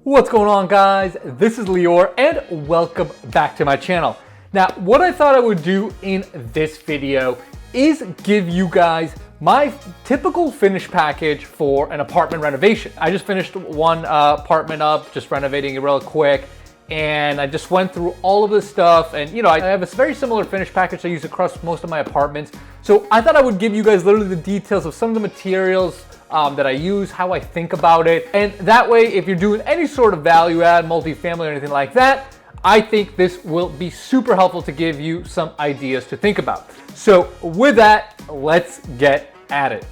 What's going on, guys? This is Lior and welcome back to my channel. Now, what I thought I would do in this video is give you guys my typical finish package for an apartment renovation. I just finished one apartment up, just renovating it real quick, and I just went through all of this stuff, and I have a very similar finish package I use across most of my apartments. So I thought I would give you guys literally the details of some of the materials that I use, how I think about it, and that way if you're doing any sort of value add, multifamily or anything like that, I think this will be super helpful to give you some ideas to think about. So with that, let's get at it.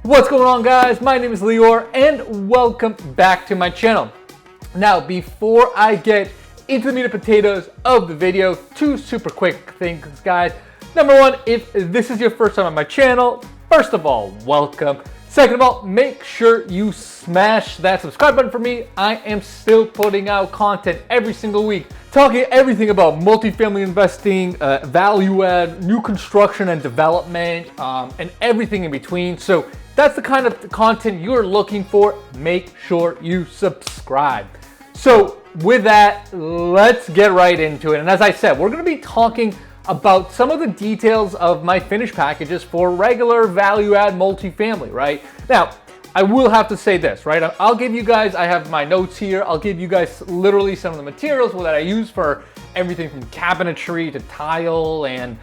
What's going on, guys? My name is Lior and welcome back to my channel. Now, before I get into the meat and potatoes of the video, two super quick things, guys. Number one, if this is your first time on my channel, first of all, welcome. Second of all, make sure you smash that subscribe button for me. I am still putting out content every single week, talking everything about multifamily investing, value add, new construction and development, and everything in between. So that's the kind of content you're looking for. Make sure you subscribe. So with that, let's get right into it. And as I said, we're gonna be talking about some of the details of my finished packages for regular value add multifamily, right? Now, I will have to say this, right? I'll give you guys, I have my notes here. I'll give you guys literally some of the materials that I use for everything from cabinetry to tile and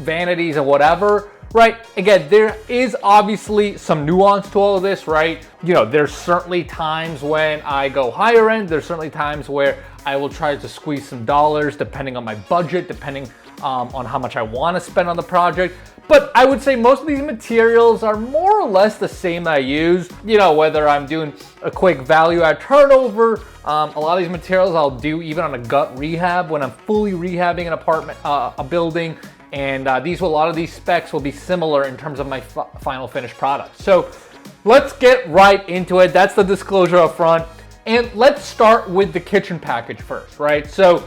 vanities and whatever, right? Again, there is obviously some nuance to all of this, right? There's certainly times when I go higher end. There's certainly times where I will try to squeeze some dollars depending on my budget, depending on how much I want to spend on the project. But I would say most of these materials are more or less the same that I use. Whether I'm doing a quick value add turnover, a lot of these materials I'll do even on a gut rehab when I'm fully rehabbing an apartment, a building. And a lot of these specs will be similar in terms of my final finished product. So let's get right into it. That's the disclosure up front. And let's start with the kitchen package first, right? So,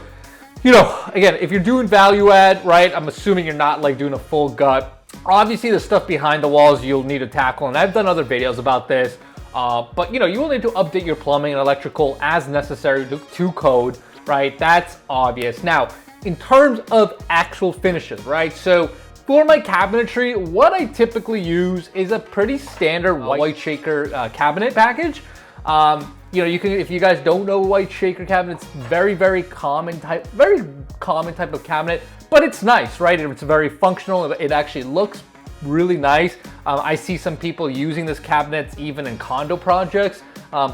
again, if you're doing value add, right, I'm assuming you're not like doing a full gut. Obviously, the stuff behind the walls you'll need to tackle, and I've done other videos about this. But you will need to update your plumbing and electrical as necessary to code, right? That's obvious. Now, in terms of actual finishes, right? So for my cabinetry, what I typically use is a pretty standard white shaker cabinet package. You can, if you guys don't know white shaker cabinet, it's very common type of cabinet, but it's nice, right? It's very functional. It actually looks really nice. I see some people using this cabinet even in condo projects.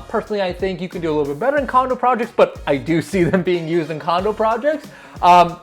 Personally, I think you can do a little bit better in condo projects, but I do see them being used in condo projects.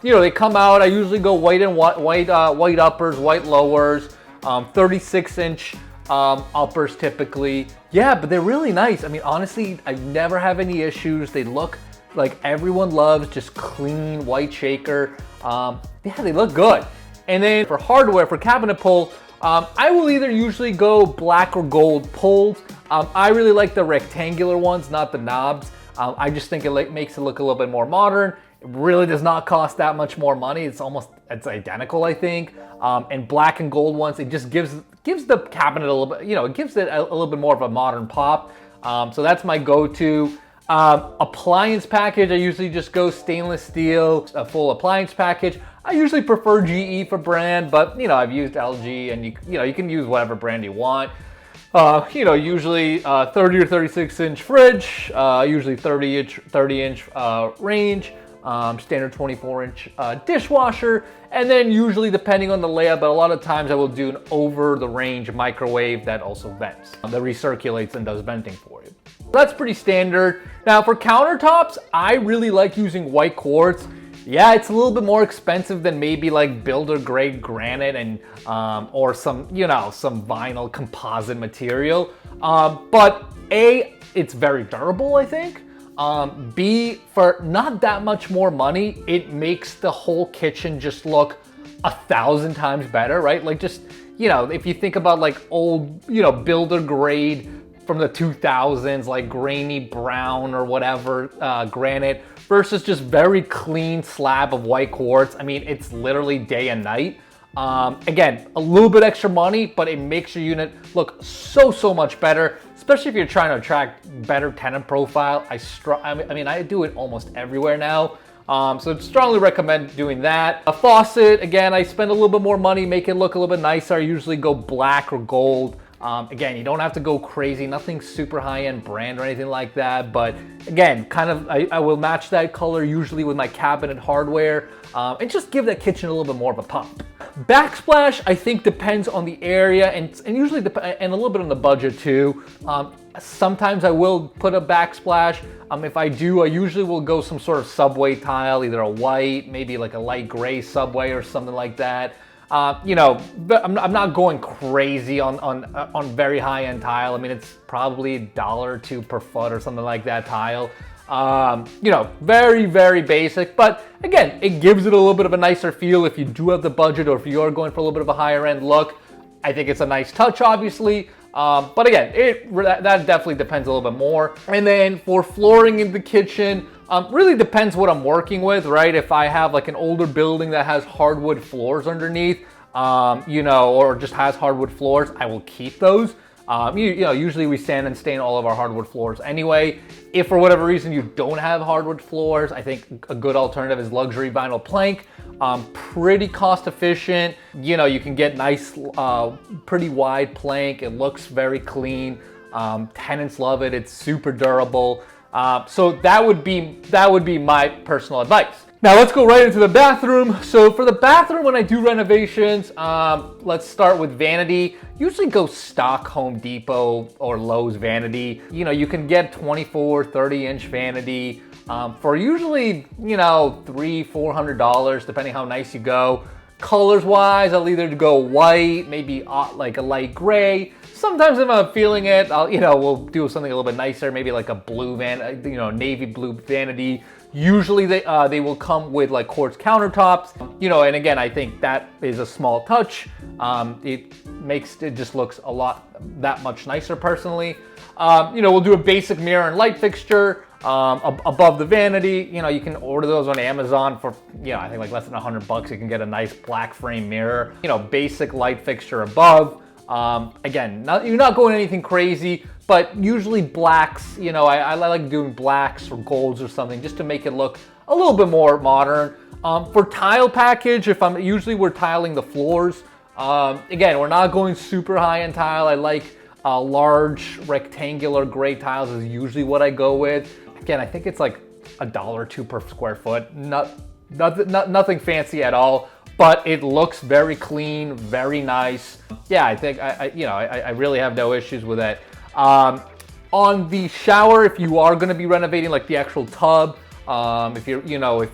They come out. I usually go white uppers, white lowers, 36-inch uppers typically. Yeah, but they're really nice. I mean, honestly, I never have any issues. They look like everyone loves just clean white shaker. Yeah, they look good. And then for hardware, for cabinet pull, I will either usually go black or gold pulls. I really like the rectangular ones, not the knobs. I just think it makes it look a little bit more modern. It really does not cost that much more money. It's identical, I think. And black and gold ones, it just gives the cabinet a little bit, it gives it a little bit more of a modern pop. So that's my go-to. Appliance package, I usually just go stainless steel, a full appliance package. I usually prefer GE for brand, but I've used LG, and you can use whatever brand you want. Usually 30 or 36-inch fridge, usually 30-inch range. Standard 24-inch dishwasher, and then usually depending on the layout, but a lot of times I will do an over-the-range microwave that also vents, that recirculates and does venting for you. That's pretty standard. Now for countertops, I really like using white quartz. Yeah, it's a little bit more expensive than maybe like builder grade granite and or some some vinyl composite material, but A, it's very durable, I think. B, for not that much more money, it makes the whole kitchen just look 1,000 times better, right? Like just, if you think about like old, builder grade from the 2000s, like grainy brown or whatever, granite versus just very clean slab of white quartz. I mean, it's literally day and night. Again, a little bit extra money, but it makes your unit look so much better, especially if you're trying to attract better tenant profile. I mean, I do it almost everywhere now. So I'd strongly recommend doing that. A faucet, again, I spend a little bit more money, make it look a little bit nicer. I usually go black or gold. Again, you don't have to go crazy, nothing super high-end brand or anything like that, but again, kind of, I will match that color usually with my cabinet hardware, and just give that kitchen a little bit more of a pop. Backsplash, I think, depends on the area and usually and a little bit on the budget too. Sometimes I will put a backsplash. If I do, I usually will go some sort of subway tile, either a white, maybe like a light gray subway or something like that. You know, I'm not going crazy on very high-end tile. I mean, it's probably $1 or $2 per foot or something like that tile. You know, very basic, but again, it gives it a little bit of a nicer feel if you do have the budget or if you are going for a little bit of a higher end look. I think it's a nice touch, obviously. But again, that definitely depends a little bit more. And then for flooring in the kitchen, really depends what I'm working with, right? If I have like an older building that has hardwood floors underneath, you know, or just has hardwood floors, I will keep those. You know, usually we sand and stain all of our hardwood floors anyway. If for whatever reason you don't have hardwood floors, I think a good alternative is luxury vinyl plank. Pretty cost efficient. You know, you can get nice, pretty wide plank. It looks very clean. Tenants love it. It's super durable. So that would be my personal advice. Now let's go right into the bathroom. So for the bathroom, when I do renovations, let's start with vanity. Usually go stock Home Depot or Lowe's vanity. You know, you can get 24, 30-inch vanity for usually, you know, $300-400, depending how nice you go. Colors wise, I'll either go white, maybe like a light gray. Sometimes if I'm feeling it, we'll do something a little bit nicer, maybe like a blue navy blue vanity. Usually they will come with like quartz countertops, you know, and again, I think that is a small touch. It just looks that much nicer personally. You know, we'll do a basic mirror and light fixture above the vanity. You know, you can order those on Amazon for, you know, I think like less than $100. You can get a nice black frame mirror, you know, basic light fixture above. Again, you're not going anything crazy, but usually blacks, you know, I like doing blacks or golds or something just to make it look a little bit more modern. For tile package, we're tiling the floors. Again, we're not going super high-end tile. I like large rectangular gray tiles is usually what I go with. Again, I think it's like $1 or $2 per square foot. Nothing fancy at all, but it looks very clean, very nice. Yeah, I think I really have no issues with it. On the shower, if you are going to be renovating like the actual tub, if you are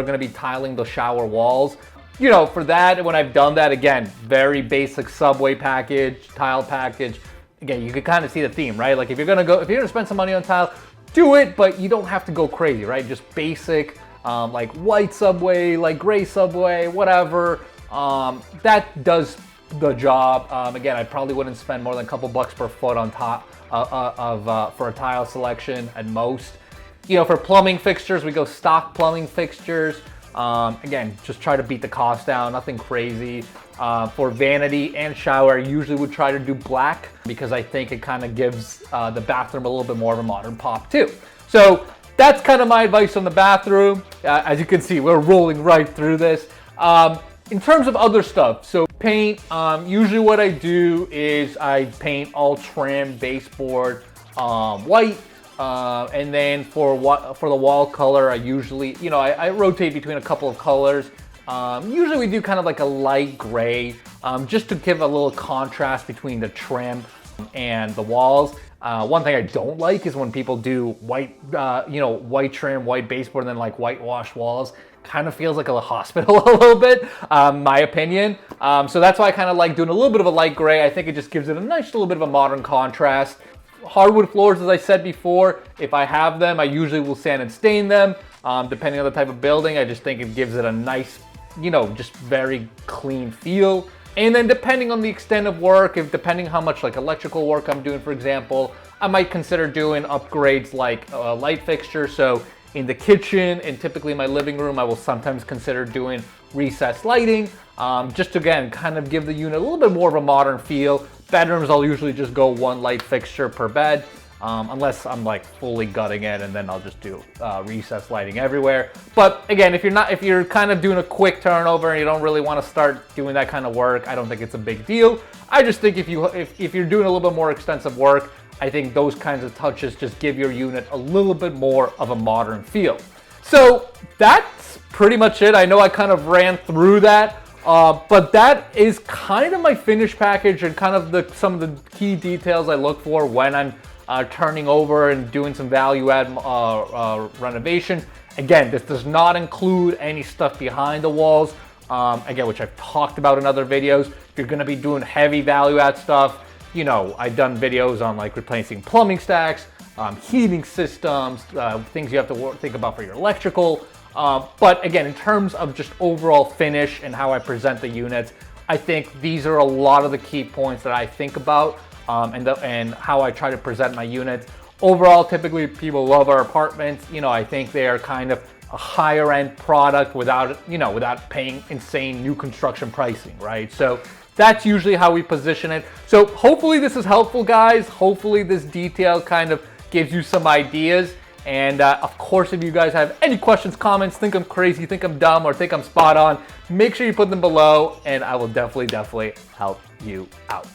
going to be tiling the shower walls, you know, for that, when I've done that, again, very basic subway package, tile package. Again, you can kind of see the theme, right? Like if you're gonna spend some money on tile, do it, but you don't have to go crazy, right? Just basic, like white subway, like gray subway, whatever. That does the job. Again, I probably wouldn't spend more than a couple bucks per foot on top for a tile selection at most. You know, for plumbing fixtures, we go stock plumbing fixtures. Again, just try to beat the cost down, nothing crazy. For vanity and shower, I usually would try to do black because I think it kind of gives the bathroom a little bit more of a modern pop too. So that's kind of my advice on the bathroom. As you can see, we're rolling right through this. In terms of other stuff, so paint, usually what I do is I paint all trim, baseboard, white. And then for the wall color, I usually, you know, I rotate between a couple of colors. Usually we do kind of like a light gray, just to give a little contrast between the trim and the walls. One thing I don't like is when people do white, white trim, white baseboard, and then like whitewash walls. Kind of feels like a hospital a little bit, my opinion. So that's why I kind of like doing a little bit of a light gray. I think it just gives it a nice little bit of a modern contrast. Hardwood floors, as I said before, if I have them, I usually will sand and stain them. Depending on the type of building, I just think it gives it a nice, you know, just very clean feel. And then depending on the extent of work, depending how much like electrical work I'm doing, for example, I might consider doing upgrades like light fixture. So in the kitchen and typically my living room, I will sometimes consider doing recessed lighting, just to, again, kind of give the unit a little bit more of a modern feel. Bedrooms, I'll usually just go one light fixture per bed, unless I'm like fully gutting it, and then I'll just do recessed lighting everywhere. But again, if you're kind of doing a quick turnover and you don't really want to start doing that kind of work, I don't think it's a big deal. I just think if you're doing a little bit more extensive work, I think those kinds of touches just give your unit a little bit more of a modern feel. So that's pretty much it. I know I kind of ran through that. But that is kind of my finish package and kind of some of the key details I look for when I'm turning over and doing some value add renovation. Again, this does not include any stuff behind the walls, again, which I've talked about in other videos. If you're going to be doing heavy value add stuff, you know, I've done videos on like replacing plumbing stacks, heating systems, things you have to think about for your electrical. But again, in terms of just overall finish and how I present the units, I think these are a lot of the key points that I think about, and how I try to present my units. Overall, typically people love our apartments. You know, I think they are kind of a higher end product without paying insane new construction pricing, right? So that's usually how we position it. So hopefully this is helpful, guys. Hopefully this detail kind of gives you some ideas. And of course, if you guys have any questions, comments, think I'm crazy, think I'm dumb, or think I'm spot on, make sure you put them below, and I will definitely help you out.